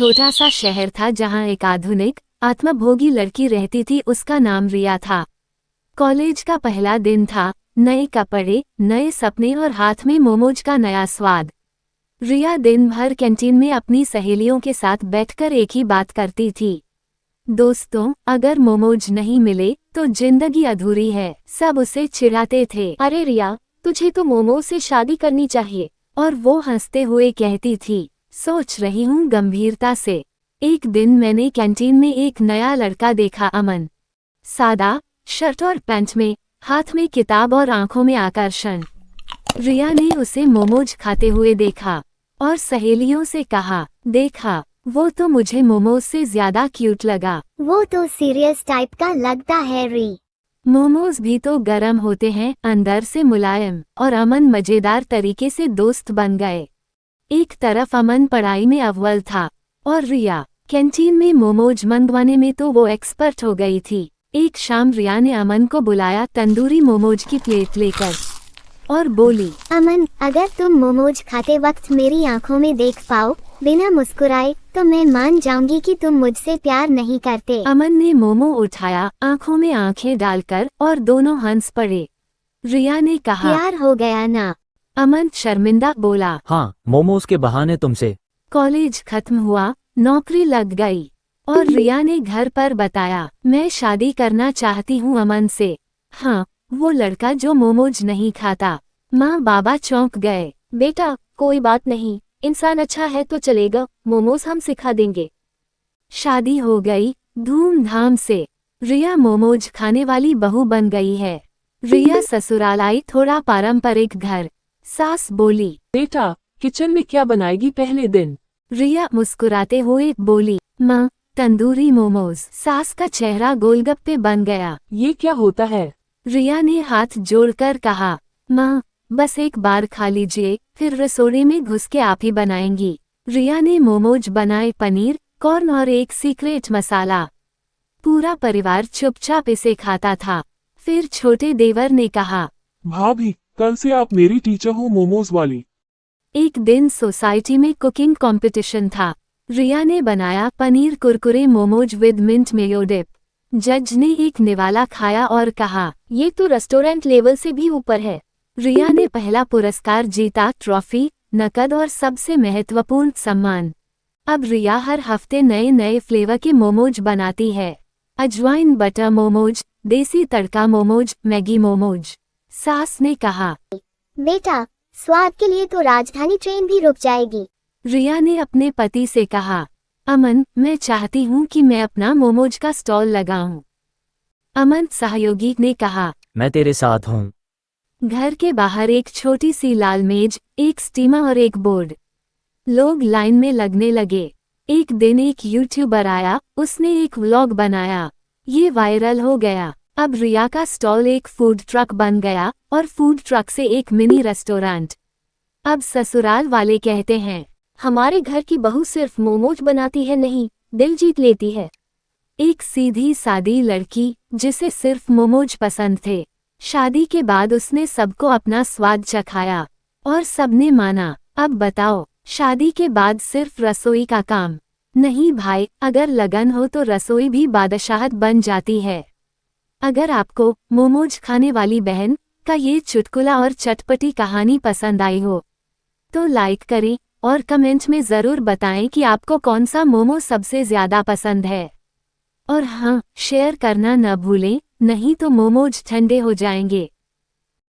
छोटा सा शहर था जहाँ एक आधुनिक आत्मभोगी लड़की रहती थी। उसका नाम रिया था। कॉलेज का पहला दिन था, नए कपड़े, नए सपने और हाथ में मोमोज का नया स्वाद। रिया दिन भर कैंटीन में अपनी सहेलियों के साथ बैठकर एक ही बात करती थी, दोस्तों अगर मोमोज नहीं मिले तो जिंदगी अधूरी है। सब उसे चिढ़ाते थे, अरे रिया तुझे तो मोमोज से शादी करनी चाहिए। और वो हंसते हुए कहती थी, सोच रही हूँ गंभीरता से। एक दिन मैंने कैंटीन में एक नया लड़का देखा, अमन। सादा शर्ट और पैंट में, हाथ में किताब और आंखों में आकर्षण। रिया ने उसे मोमोज खाते हुए देखा और सहेलियों से कहा, देखा वो तो मुझे मोमोज से ज्यादा क्यूट लगा। वो तो सीरियस टाइप का लगता है री। मोमोज भी तो गरम होते हैं, अंदर से मुलायम। और अमन मजेदार तरीके से दोस्त बन गए। एक तरफ अमन पढ़ाई में अव्वल था और रिया कैंटीन में मोमोज मंगवाने में तो वो एक्सपर्ट हो गई थी। एक शाम रिया ने अमन को बुलाया तंदूरी मोमोज की प्लेट लेकर और बोली, अमन अगर तुम मोमोज खाते वक्त मेरी आंखों में देख पाओ बिना मुस्कुराए तो मैं मान जाऊंगी कि तुम मुझसे प्यार नहीं करते। अमन ने मोमो उठाया, आंखों में आंखें डालकर, और दोनों हंस पड़े। रिया ने कहा, प्यार हो गया ना। अमन शर्मिंदा बोला, हाँ मोमोज के बहाने तुमसे। कॉलेज खत्म हुआ, नौकरी लग गई और रिया ने घर पर बताया, मैं शादी करना चाहती हूँ अमन से। हाँ, वो लड़का जो मोमोज नहीं खाता। माँ बाबा चौंक गए। बेटा कोई बात नहीं, इंसान अच्छा है तो चलेगा, मोमोज हम सिखा देंगे। शादी हो गई धूमधाम से। रिया मोमोज खाने वाली बहू बन गई है। रिया ससुराल आई, थोड़ा पारंपरिक घर। सास बोली, बेटा किचन में क्या बनाएगी पहले दिन? रिया मुस्कुराते हुए बोली, माँ तंदूरी मोमोज। सास का चेहरा गोलगप्पे बन गया। ये क्या होता है? रिया ने हाथ जोड़कर कहा, माँ बस एक बार खा लीजिए, फिर रसोई में घुस के आप ही बनाएंगी। रिया ने मोमोज बनाए, पनीर, कॉर्न और एक सीक्रेट मसाला। पूरा परिवार चुपचाप इसे खाता था। फिर छोटे देवर ने कहा, भाभी कल से आप मेरी टीचर हो मोमोज वाली। एक दिन सोसाइटी में कुकिंग कंपटीशन था। रिया ने बनाया paneer kurkure momos with mint mayo dip. जज ने एक निवाला खाया और कहा, ये तो रेस्टोरेंट लेवल से भी ऊपर है। रिया ने पहला पुरस्कार जीता, ट्रॉफी, नकद और सबसे महत्वपूर्ण सम्मान। अब रिया हर हफ्ते नए नए फ्लेवर के मोमोज बनाती है। अजवाइन बटर मोमोज, देसी तड़का मोमोज, मैगी मोमोज। सास ने कहा, बेटा स्वाद के लिए तो राजधानी ट्रेन भी रुक जाएगी। रिया ने अपने पति से कहा, अमन मैं चाहती हूँ कि मैं अपना मोमोज का स्टॉल लगाऊं। अमन सहयोगी ने कहा, मैं तेरे साथ हूँ। घर के बाहर एक छोटी सी लाल मेज, एक स्टीमर और एक बोर्ड। लोग लाइन में लगने लगे। एक दिन एक यूट्यूबर आया, उसने एक व्लॉग बनाया। ये वायरल हो गया। अब रिया का स्टॉल एक फूड ट्रक बन गया और फूड ट्रक से एक मिनी रेस्टोरेंट। अब ससुराल वाले कहते हैं, हमारे घर की बहू सिर्फ मोमोज बनाती है नहीं, दिल जीत लेती है। एक सीधी सादी लड़की जिसे सिर्फ मोमोज पसंद थे। शादी के बाद उसने सबको अपना स्वाद चखाया और सबने माना। अब बताओ, शादी के बाद सिर्फ रसोई का काम नहीं भाई, अगर लगन हो तो रसोई भी बादशाहत बन जाती है। अगर आपको मोमोज खाने वाली बहन का ये चुटकुला और चटपटी कहानी पसंद आई हो तो लाइक करें और कमेंट में ज़रूर बताएं कि आपको कौन सा मोमो सबसे ज़्यादा पसंद है। और हाँ, शेयर करना न भूलें, नहीं तो मोमोज ठंडे हो जाएंगे।